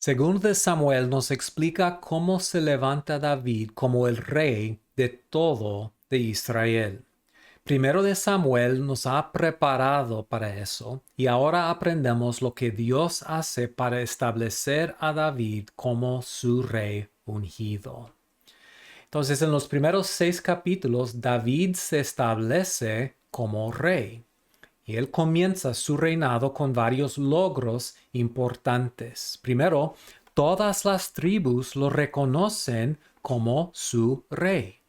Segundo de Samuel nos explica cómo se levanta David como el rey de todo de Israel. Primero de Samuel nos ha preparado para eso y ahora aprendemos lo que Dios hace para establecer a David como su rey ungido. Entonces, en los primeros 6 capítulos, David se establece como rey. Y él comienza su reinado con varios logros importantes. Primero, todas las tribus lo reconocen como su rey.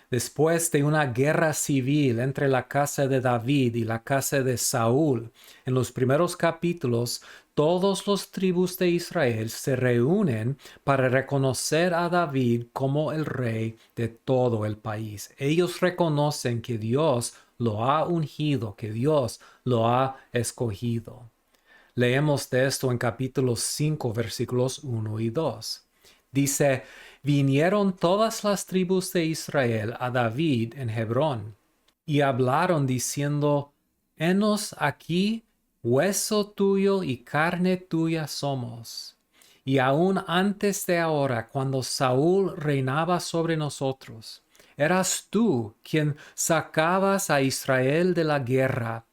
Después de una guerra civil entre la casa de David y la casa de Saúl, en los primeros capítulos, todos los tribus de Israel se reúnen para reconocer a David como el rey de todo el país. Ellos reconocen que Dios lo ha ungido, que Dios lo ha escogido. Leemos de esto en capítulo 5, versículos 1 y 2. Dice, vinieron todas las tribus de Israel a David en Hebrón y hablaron diciendo, henos aquí, hueso tuyo y carne tuya somos. Y aún antes de ahora, cuando Saúl reinaba sobre nosotros, eras tú quien sacabas a Israel de la guerra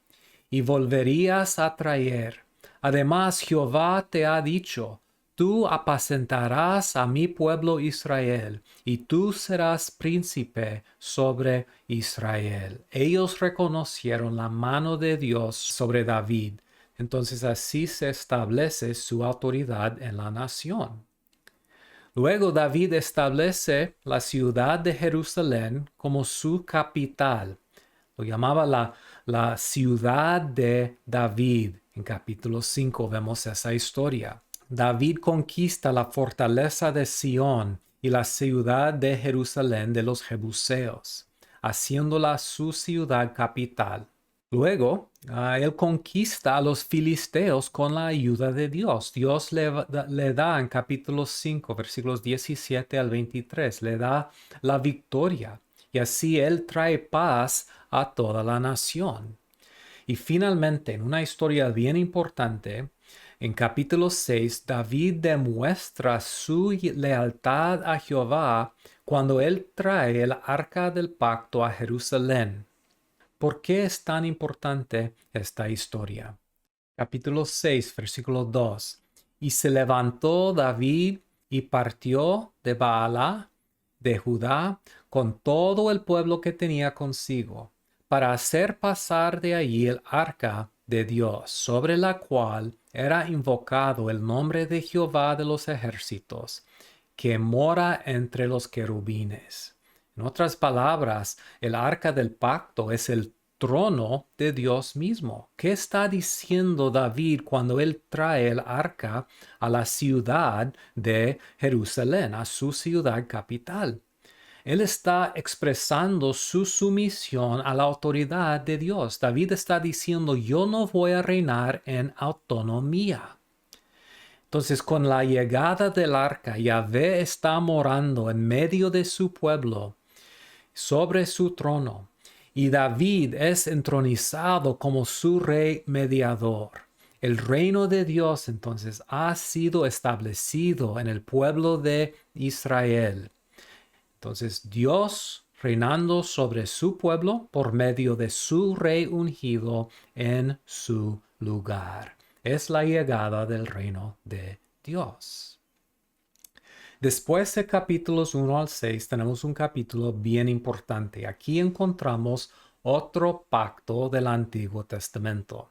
y volverías a traer. Además, Jehová te ha dicho, tú apacentarás a mi pueblo Israel, y tú serás príncipe sobre Israel. Ellos reconocieron la mano de Dios sobre David. Entonces así se establece su autoridad en la nación. Luego David establece la ciudad de Jerusalén como su capital. Lo llamaba la ciudad de David. En capítulo 5 vemos esa historia. David conquista la fortaleza de Sión y la ciudad de Jerusalén de los jebuseos, haciéndola su ciudad capital. Luego, él conquista a los filisteos con la ayuda de Dios. Dios le da en capítulo 5, versículos 17 al 23, le da la victoria. Y así él trae paz a toda la nación. Y finalmente, en una historia bien importante, en capítulo 6, David demuestra su lealtad a Jehová cuando él trae el arca del pacto a Jerusalén. ¿Por qué es tan importante esta historia? Capítulo 6, versículo 2. Y se levantó David y partió de Baalá, de Judá, con todo el pueblo que tenía consigo, para hacer pasar de allí el arca de Dios, sobre la cual era invocado el nombre de Jehová de los ejércitos, que mora entre los querubines. En otras palabras, el arca del pacto es el trono de Dios mismo. ¿Qué está diciendo David cuando él trae el arca a la ciudad de Jerusalén, a su ciudad capital? Él está expresando su sumisión a la autoridad de Dios. David está diciendo, yo no voy a reinar en autonomía. Entonces, con la llegada del arca, Yahvé está morando en medio de su pueblo, sobre su trono, y David es entronizado como su rey mediador. El reino de Dios entonces ha sido establecido en el pueblo de Israel. Entonces Dios reinando sobre su pueblo por medio de su rey ungido en su lugar. Es la llegada del reino de Dios. Después de capítulos 1 al 6 tenemos un capítulo bien importante. Aquí encontramos otro pacto del Antiguo Testamento.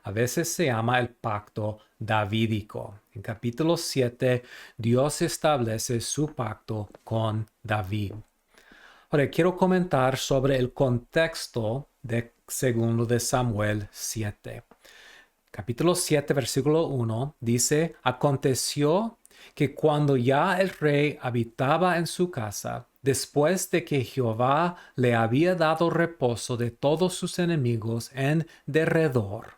A veces se llama el pacto davídico. En capítulo 7, Dios establece su pacto con David. Ahora quiero comentar sobre el contexto de 2 de Samuel 7. Capítulo 7, versículo 1 dice, aconteció que cuando ya el rey habitaba en su casa, después de que Jehová le había dado reposo de todos sus enemigos en derredor.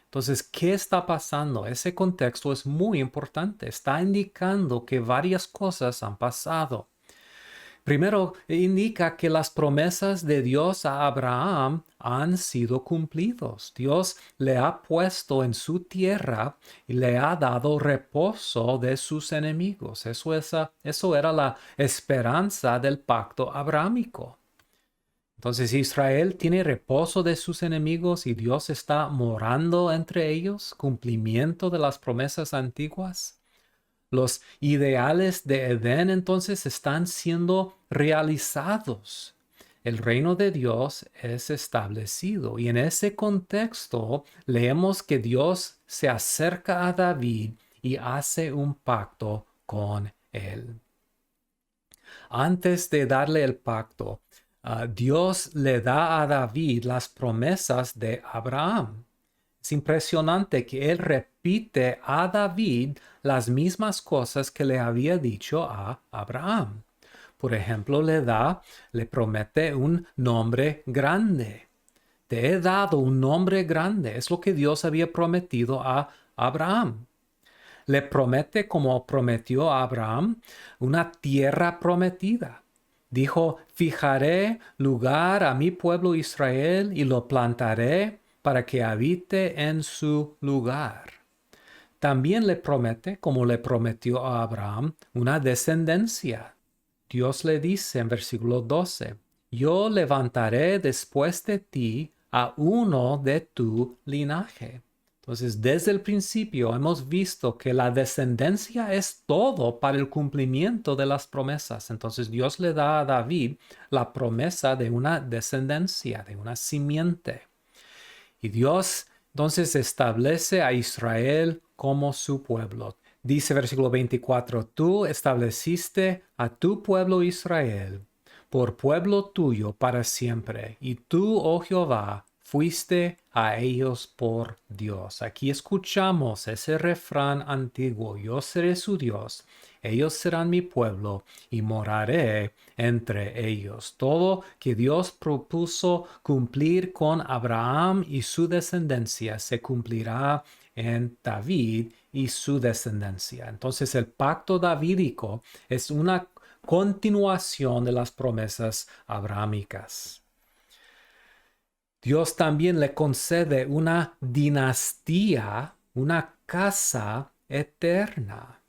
Entonces, ¿qué está pasando? Ese contexto es muy importante. Está indicando que varias cosas han pasado. Primero, indica que las promesas de Dios a Abraham han sido cumplidos. Dios le ha puesto en su tierra y le ha dado reposo de sus enemigos. Eso era la esperanza del pacto abrahámico. Entonces Israel tiene reposo de sus enemigos y Dios está morando entre ellos, cumplimiento de las promesas antiguas. Los ideales de Edén entonces están siendo realizados. El reino de Dios es establecido y en ese contexto leemos que Dios se acerca a David y hace un pacto con él. Antes de darle el pacto, Dios le da a David las promesas de Abraham. Es impresionante que él repite a David las mismas cosas que le había dicho a Abraham. Por ejemplo, le promete un nombre grande. Te he dado un nombre grande. Es lo que Dios había prometido a Abraham. Le promete, como prometió a Abraham, una tierra prometida. Dijo, fijaré lugar a mi pueblo Israel y lo plantaré para que habite en su lugar. También le promete, como le prometió a Abraham, una descendencia. Dios le dice en versículo 12, yo levantaré después de ti a uno de tu linaje. Entonces, desde el principio hemos visto que la descendencia es todo para el cumplimiento de las promesas. Entonces, Dios le da a David la promesa de una descendencia, de una simiente. Y Dios entonces establece a Israel como su pueblo. Dice versículo 24, tú estableciste a tu pueblo Israel por pueblo tuyo para siempre, y tú, oh Jehová, fuiste a ellos por Dios. Aquí escuchamos ese refrán antiguo, yo seré su Dios, ellos serán mi pueblo y moraré entre ellos. Todo que Dios propuso cumplir con Abraham y su descendencia se cumplirá en David y su descendencia. Entonces el pacto davídico es una continuación de las promesas abrahámicas. Dios también le concede una dinastía, una casa eterna.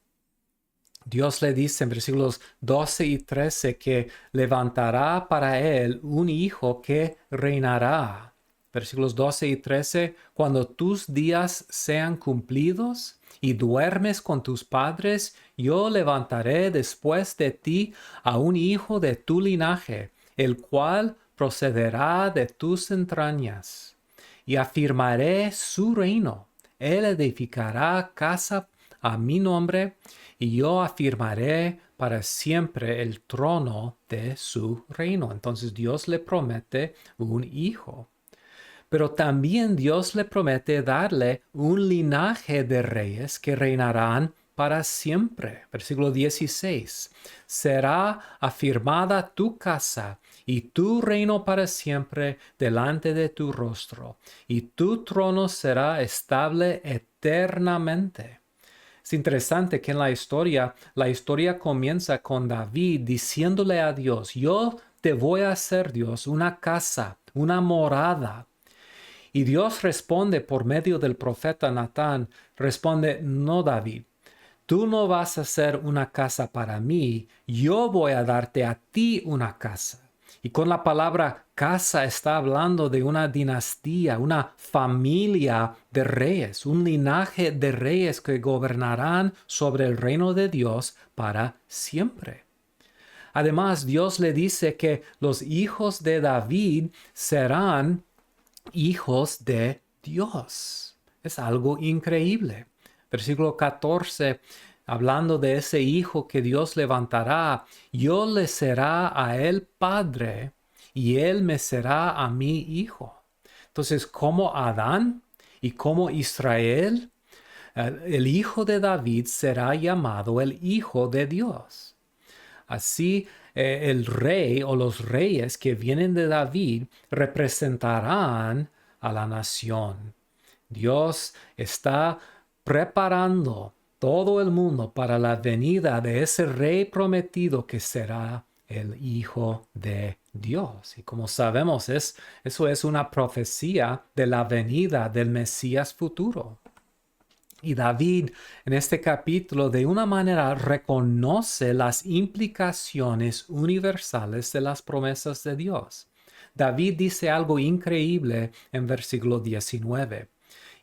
Dios le dice en versículos 12 y 13 que levantará para él un hijo que reinará. Versículos 12 y 13, cuando tus días sean cumplidos y duermes con tus padres, yo levantaré después de ti a un hijo de tu linaje, el cual procederá de tus entrañas, y afirmaré su reino. Él edificará casa a mi nombre, y yo afirmaré para siempre el trono de su reino. Entonces Dios le promete un hijo. Pero también Dios le promete darle un linaje de reyes que reinarán para siempre. Versículo 16. Será afirmada tu casa y tu reino para siempre delante de tu rostro, y tu trono será estable eternamente. Es interesante que en la historia comienza con David diciéndole a Dios, yo te voy a hacer, Dios, una casa, una morada. Y Dios responde por medio del profeta Natán, responde, no, David, tú no vas a hacer una casa para mí, yo voy a darte a ti una casa. Y con la palabra casa está hablando de una dinastía, una familia de reyes, un linaje de reyes que gobernarán sobre el reino de Dios para siempre. Además, Dios le dice que los hijos de David serán hijos de Dios. Es algo increíble. Versículo 14, hablando de ese hijo que Dios levantará, yo le será a él padre y él me será a mí hijo. Entonces, como Adán y como Israel, el hijo de David será llamado el hijo de Dios. Así, el rey o los reyes que vienen de David representarán a la nación. Dios está preparando todo el mundo para la venida de ese rey prometido que será el Hijo de Dios. Y como sabemos, eso es una profecía de la venida del Mesías futuro. Y David en este capítulo de una manera reconoce las implicaciones universales de las promesas de Dios. David dice algo increíble en versículo 19.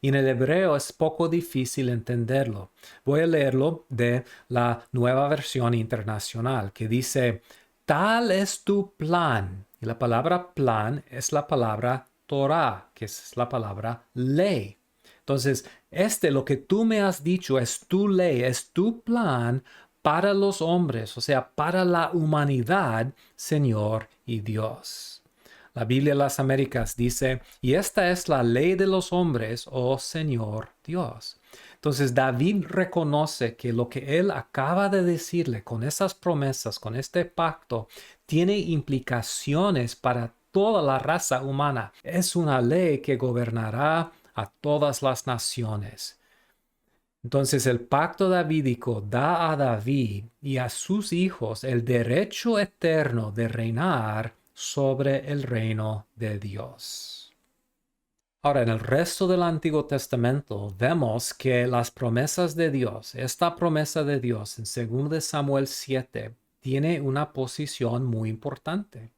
Y en el hebreo es poco difícil entenderlo. Voy a leerlo de la Nueva Versión Internacional, que dice, tal es tu plan. Y la palabra plan es la palabra Torah, que es la palabra ley. Entonces, lo que tú me has dicho es tu ley, es tu plan para los hombres, o sea, para la humanidad, Señor y Dios. La Biblia de las Américas dice, y esta es la ley de los hombres, oh Señor Dios. Entonces David reconoce que lo que él acaba de decirle con esas promesas, con este pacto, tiene implicaciones para toda la raza humana. Es una ley que gobernará a todas las naciones. Entonces el pacto davídico da a David y a sus hijos el derecho eterno de reinar sobre el reino de Dios. Ahora, en el resto del Antiguo Testamento vemos que las promesas de Dios, esta promesa de Dios en 2 Samuel 7, tiene una posición muy importante.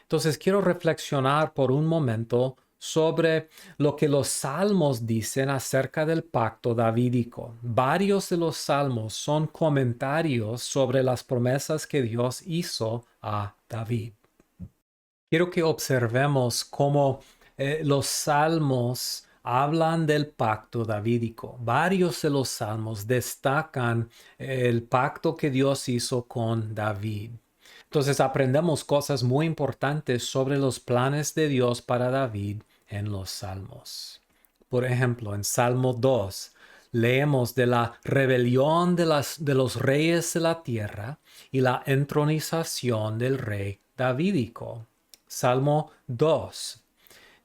Entonces quiero reflexionar por un momento sobre lo que los salmos dicen acerca del pacto davídico. Varios de los salmos son comentarios sobre las promesas que Dios hizo a David. Quiero que observemos cómo los salmos hablan del pacto davídico. Varios de los salmos destacan el pacto que Dios hizo con David. Entonces aprendemos cosas muy importantes sobre los planes de Dios para David en los salmos. Por ejemplo, en Salmo 2 leemos de la rebelión de los reyes de la tierra y la entronización del rey davídico. Salmo 2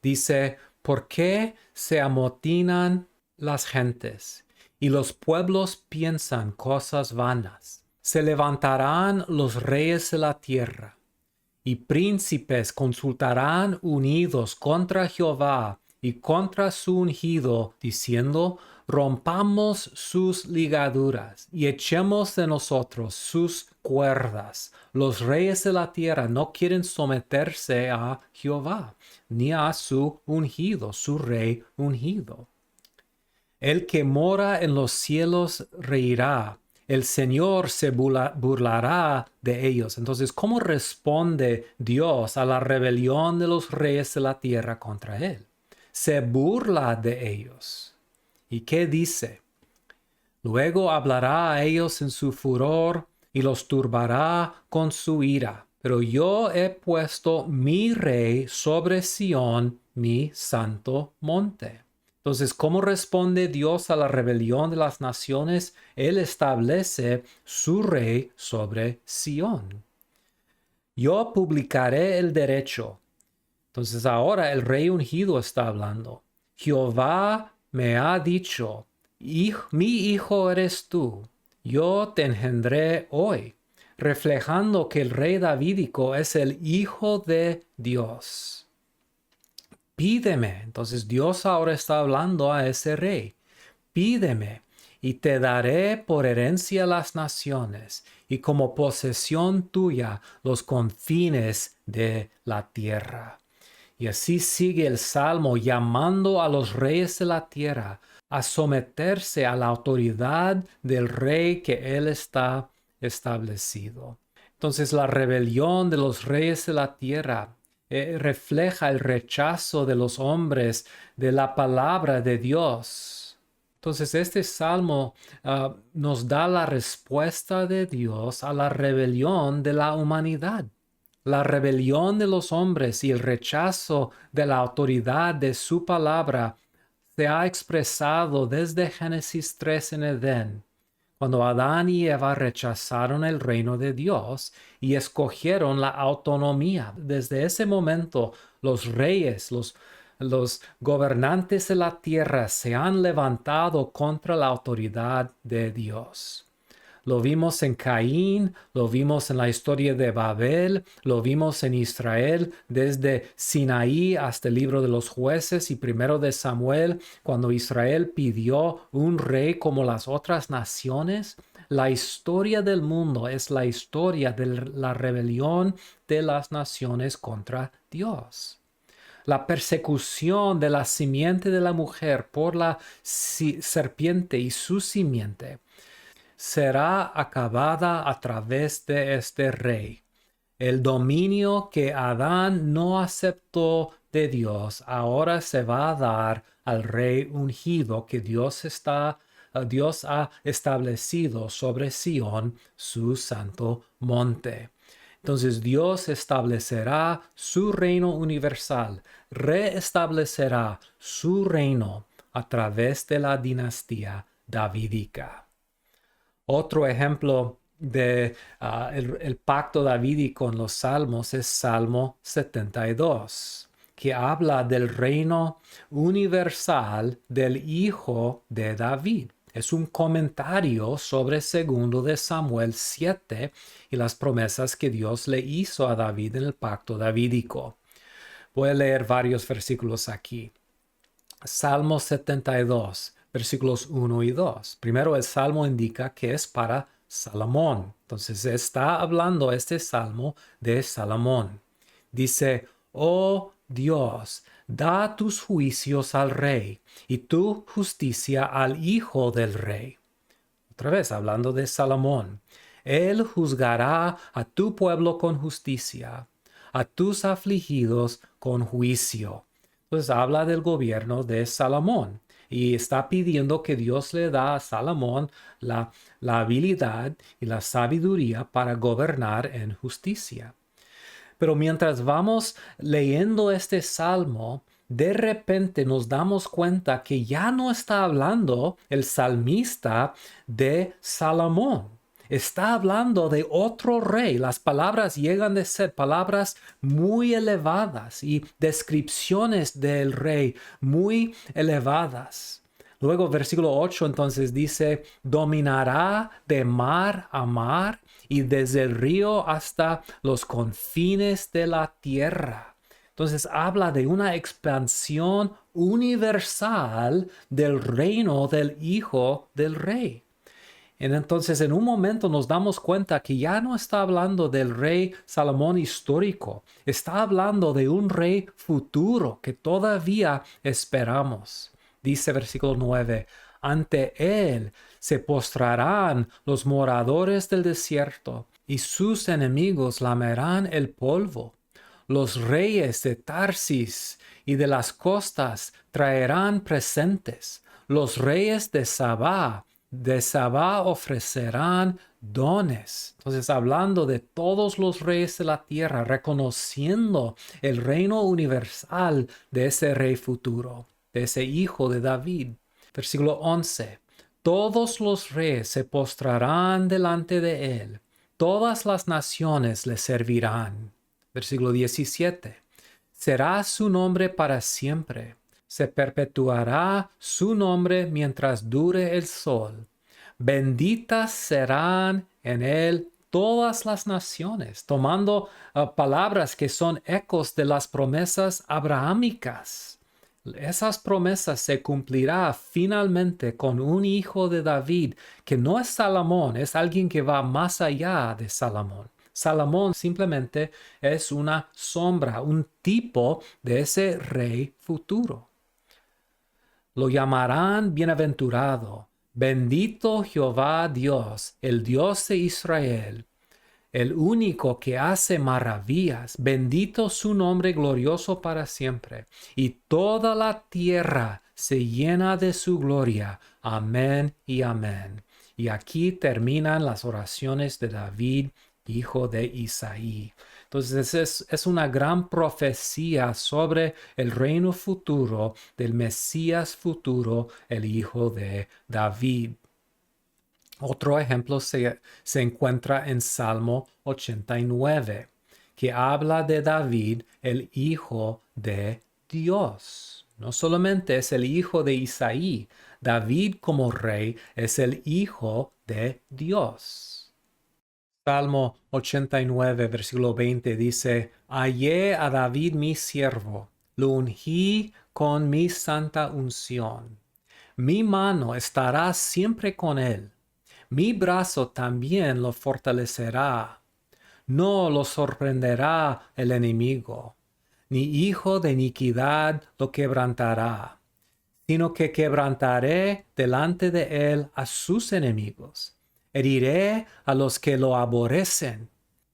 dice, ¿por qué se amotinan las gentes y los pueblos piensan cosas vanas? Se levantarán los reyes de la tierra y príncipes consultarán unidos contra Jehová y contra su ungido, diciendo, rompamos sus ligaduras y echemos de nosotros sus cuerdas. Los reyes de la tierra no quieren someterse a Jehová, ni a su ungido, su rey ungido. El que mora en los cielos reirá. El Señor se burlará de ellos. Entonces, ¿cómo responde Dios a la rebelión de los reyes de la tierra contra él? Se burla de ellos. ¿Y qué dice? Luego hablará a ellos en su furor y los turbará con su ira. Pero yo he puesto mi rey sobre Sión, mi santo monte. Entonces, ¿cómo responde Dios a la rebelión de las naciones? Él establece su rey sobre Sión. Yo publicaré el derecho. Entonces ahora el rey ungido está hablando. Jehová me ha dicho, mi hijo eres tú, yo te engendré hoy, reflejando que el rey davídico es el hijo de Dios. Pídeme. Entonces Dios ahora está hablando a ese rey. Pídeme y te daré por herencia las naciones y como posesión tuya los confines de la tierra. Y así sigue el Salmo llamando a los reyes de la tierra a someterse a la autoridad del rey que él está establecido. Entonces la rebelión de los reyes de la tierra refleja el rechazo de los hombres de la palabra de Dios. Entonces este salmo nos da la respuesta de Dios a la rebelión de la humanidad. La rebelión de los hombres y el rechazo de la autoridad de su palabra se ha expresado desde Génesis 3 en Edén, cuando Adán y Eva rechazaron el reino de Dios y escogieron la autonomía. Desde ese momento, los reyes, los gobernantes de la tierra se han levantado contra la autoridad de Dios. Lo vimos en Caín, lo vimos en la historia de Babel, lo vimos en Israel desde Sinaí hasta el libro de los jueces y primero de Samuel, cuando Israel pidió un rey como las otras naciones. La historia del mundo es la historia de la rebelión de las naciones contra Dios. La persecución de la simiente de la mujer por la serpiente y su simiente será acabada a través de este rey. El dominio que Adán no aceptó de Dios ahora se va a dar al rey ungido que Dios ha establecido sobre Sión, su santo monte. Entonces Dios establecerá su reino universal, reestablecerá su reino a través de la dinastía davídica. Otro ejemplo de el pacto davídico en los salmos es Salmo 72, que habla del reino universal del hijo de David. Es un comentario sobre 2 de Samuel 7 y las promesas que Dios le hizo a David en el pacto davídico. Voy a leer varios versículos aquí. Salmo 72, versículos 1 y 2. Primero, el salmo indica que es para Salomón. Entonces, está hablando este salmo de Salomón. Dice, oh Dios, da tus juicios al rey y tu justicia al hijo del rey. Otra vez, hablando de Salomón. Él juzgará a tu pueblo con justicia, a tus afligidos con juicio. Entonces habla del gobierno de Salomón y está pidiendo que Dios le da a Salomón la habilidad y la sabiduría para gobernar en justicia. Pero mientras vamos leyendo este salmo, de repente nos damos cuenta que ya no está hablando el salmista de Salomón. Está hablando de otro rey. Las palabras llegan de ser palabras muy elevadas y descripciones del rey muy elevadas. Luego, versículo 8 entonces dice, dominará de mar a mar y desde el río hasta los confines de la tierra. Entonces habla de una expansión universal del reino del Hijo del Rey. Entonces, en un momento nos damos cuenta que ya no está hablando del rey Salomón histórico, está hablando de un rey futuro que todavía esperamos. Dice versículo 9, ante él se postrarán los moradores del desierto y sus enemigos lamerán el polvo. Los reyes de Tarsis y de las costas traerán presentes. Los reyes de Sabá ofrecerán dones. Entonces, hablando de todos los reyes de la tierra, reconociendo el reino universal de ese rey futuro, de ese hijo de David. Versículo 11. Todos los reyes se postrarán delante de él. Todas las naciones le servirán. Versículo 17. Será su nombre para siempre. Se perpetuará su nombre mientras dure el sol. Benditas serán en él todas las naciones, tomando palabras que son ecos de las promesas abrahámicas. Esas promesas se cumplirá finalmente con un hijo de David, que no es Salomón, es alguien que va más allá de Salomón. Salomón simplemente es una sombra, un tipo de ese rey futuro. Lo llamarán bienaventurado, bendito Jehová Dios, el Dios de Israel, el único que hace maravillas, bendito su nombre glorioso para siempre, y toda la tierra se llena de su gloria. Amén y amén. Y aquí terminan las oraciones de David, hijo de Isaí. Entonces es una gran profecía sobre el reino futuro del Mesías futuro, el hijo de David. Otro ejemplo se encuentra en Salmo 89, que habla de David, el hijo de Dios. No solamente es el hijo de Isaí, David como rey es el Hijo de Dios. Salmo 89, versículo 20 dice, Hallé a David mi siervo, lo ungí con mi santa unción. Mi mano estará siempre con él, mi brazo también lo fortalecerá. No lo sorprenderá el enemigo, ni hijo de iniquidad lo quebrantará, sino que quebrantaré delante de él a sus enemigos. Heriré a los que lo aborrecen.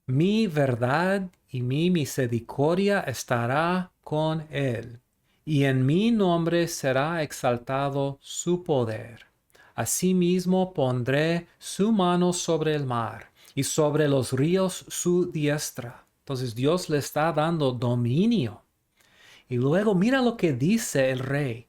Mi verdad y mi misericordia estará con él, y en mi nombre será exaltado su poder. Asimismo pondré su mano sobre el mar, y sobre los ríos su diestra. Entonces Dios le está dando dominio. Y luego mira lo que dice el rey.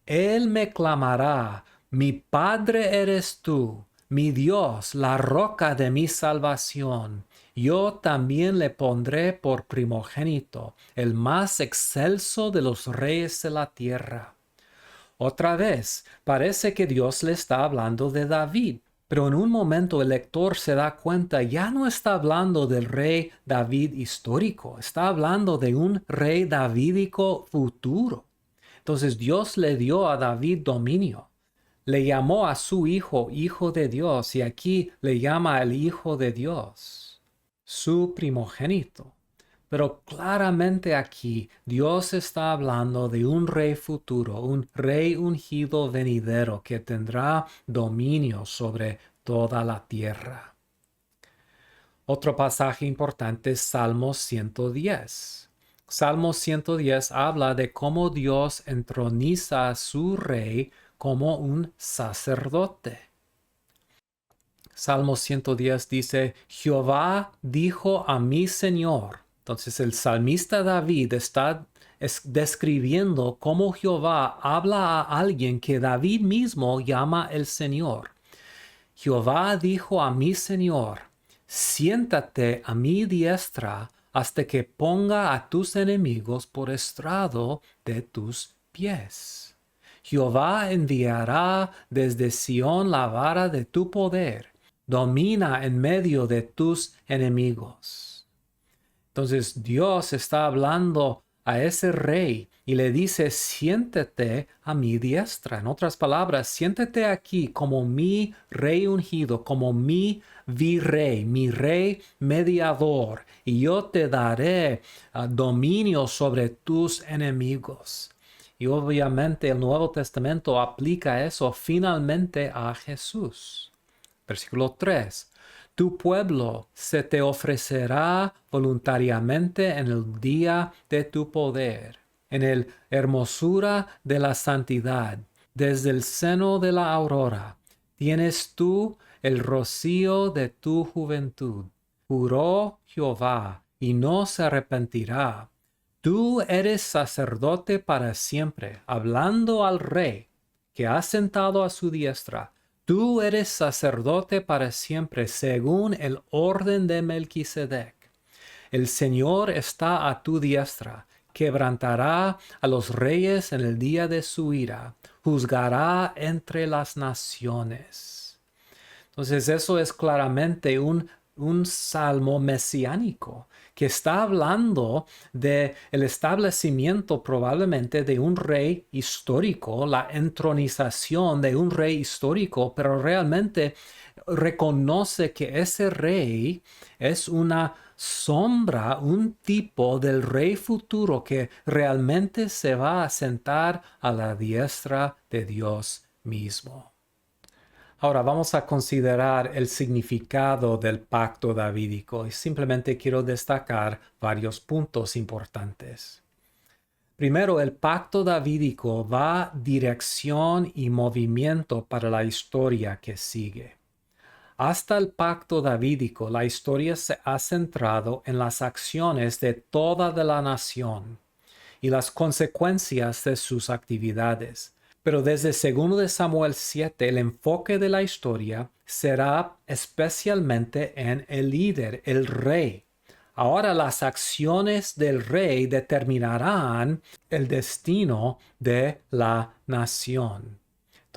Él me clamará, mi Padre eres tú, mi Dios, la roca de mi salvación. Yo también le pondré por primogénito, el más excelso de los reyes de la tierra. Otra vez, parece que Dios le está hablando de David, pero en un momento el lector se da cuenta, ya no está hablando del rey David histórico, está hablando de un rey davídico futuro. Entonces Dios le dio a David dominio. Le llamó a su hijo, hijo de Dios, y aquí le llama el hijo de Dios, su primogénito. Pero claramente aquí Dios está hablando de un rey futuro, un rey ungido venidero que tendrá dominio sobre toda la tierra. Otro pasaje importante es Salmo 110. Salmo 110 habla de cómo Dios entroniza a su rey como un sacerdote. Salmo 110 dice, Jehová dijo a mi Señor. Entonces el salmista David está describiendo cómo Jehová habla a alguien que David mismo llama el Señor. Jehová dijo a mi Señor, siéntate a mi diestra hasta que ponga a tus enemigos por estrado de tus pies. Jehová enviará desde Sión la vara de tu poder. Domina en medio de tus enemigos. Entonces Dios está hablando a ese rey y le dice, siéntete a mi diestra. En otras palabras, siéntete aquí como mi rey ungido, como mi virrey, mi rey mediador, y yo te daré dominio sobre tus enemigos. Y obviamente el Nuevo Testamento aplica eso finalmente a Jesús. Versículo 3. Tu pueblo se te ofrecerá voluntariamente en el día de tu poder, en el hermosura de la santidad. Desde el seno de la aurora tienes tú el rocío de tu juventud. Juró Jehová y no se arrepentirá. Tú eres sacerdote para siempre, hablando al rey que ha sentado a su diestra. Tú eres sacerdote para siempre, según el orden de Melquisedec. El Señor está a tu diestra, quebrantará a los reyes en el día de su ira, juzgará entre las naciones. Entonces eso es claramente un salmo mesiánico que está hablando de el establecimiento probablemente de un rey histórico, la entronización de un rey histórico, pero realmente reconoce que ese rey es una sombra, un tipo del rey futuro que realmente se va a sentar a la diestra de Dios mismo. Ahora vamos a considerar el significado del pacto davídico y simplemente quiero destacar varios puntos importantes. Primero, el pacto davídico da dirección y movimiento para la historia que sigue. Hasta el pacto davídico, la historia se ha centrado en las acciones de toda la nación y las consecuencias de sus actividades. Pero desde 2 Samuel 7, el enfoque de la historia será especialmente en el líder, el rey. Ahora las acciones del rey determinarán el destino de la nación.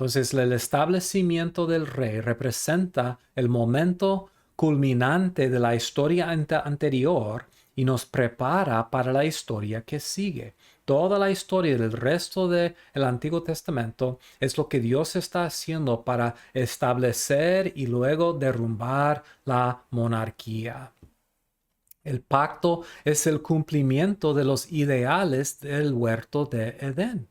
Entonces, el establecimiento del rey representa el momento culminante de la historia anterior y nos prepara para la historia que sigue. Toda la historia del resto del Antiguo Testamento es lo que Dios está haciendo para establecer y luego derrumbar la monarquía. El pacto es el cumplimiento de los ideales del huerto de Edén.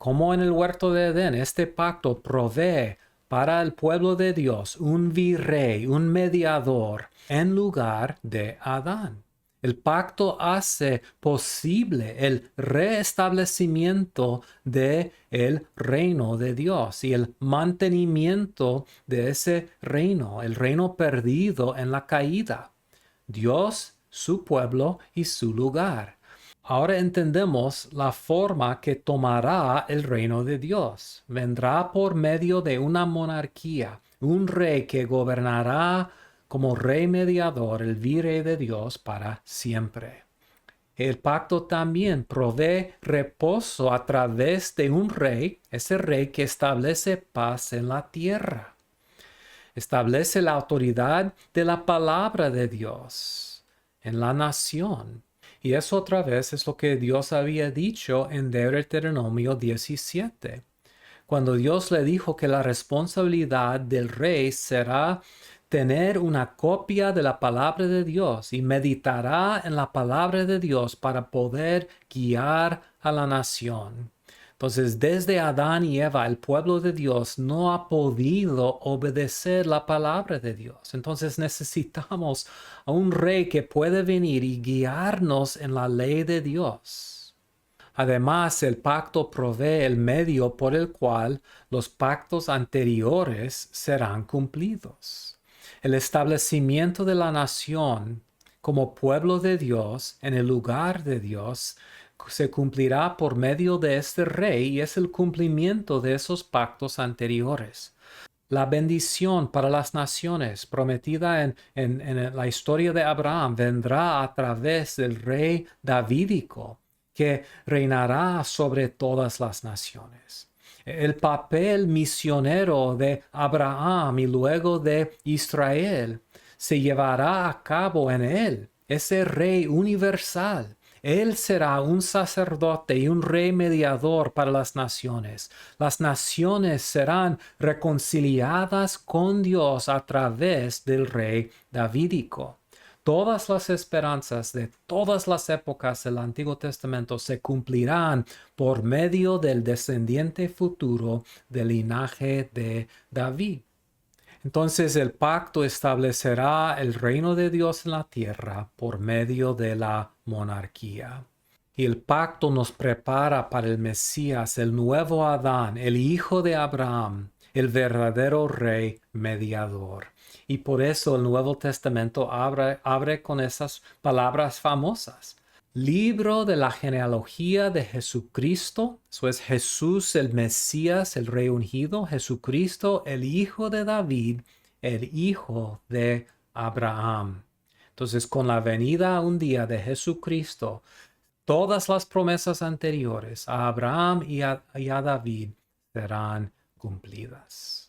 Como en el huerto de Edén, este pacto provee para el pueblo de Dios un virrey, un mediador, en lugar de Adán. El pacto hace posible el restablecimiento de el reino de Dios y el mantenimiento de ese reino, el reino perdido en la caída. Dios, su pueblo y su lugar. Ahora entendemos la forma que tomará el reino de Dios. Vendrá por medio de una monarquía, un rey que gobernará como rey mediador, el virrey de Dios para siempre. El pacto también provee reposo a través de un rey, ese rey que establece paz en la tierra. Establece la autoridad de la palabra de Dios en la nación. Y eso otra vez es lo que Dios había dicho en Deuteronomio 17, cuando Dios le dijo que la responsabilidad del rey será tener una copia de la palabra de Dios y meditará en la palabra de Dios para poder guiar a la nación. Entonces, desde Adán y Eva, el pueblo de Dios no ha podido obedecer la palabra de Dios. Entonces necesitamos a un rey que puede venir y guiarnos en la ley de Dios. Además, el pacto provee el medio por el cual los pactos anteriores serán cumplidos. El establecimiento de la nación como pueblo de Dios en el lugar de Dios se cumplirá por medio de este rey y es el cumplimiento de esos pactos anteriores. La bendición para las naciones prometida en la historia de Abraham vendrá a través del rey davídico que reinará sobre todas las naciones. El papel misionero de Abraham y luego de Israel se llevará a cabo en él, ese rey universal. Él será un sacerdote y un rey mediador para las naciones. Las naciones serán reconciliadas con Dios a través del rey davídico. Todas las esperanzas de todas las épocas del Antiguo Testamento se cumplirán por medio del descendiente futuro del linaje de David. Entonces el pacto establecerá el reino de Dios en la tierra por medio de la monarquía. Y el pacto nos prepara para el Mesías, el nuevo Adán, el hijo de Abraham, el verdadero rey mediador. Y por eso el Nuevo Testamento abre con esas palabras famosas. Libro de la genealogía de Jesucristo, eso es Jesús el Mesías, el rey ungido, Jesucristo el hijo de David, el hijo de Abraham. Entonces, con la venida un día de Jesucristo, todas las promesas anteriores a Abraham y a David serán cumplidas.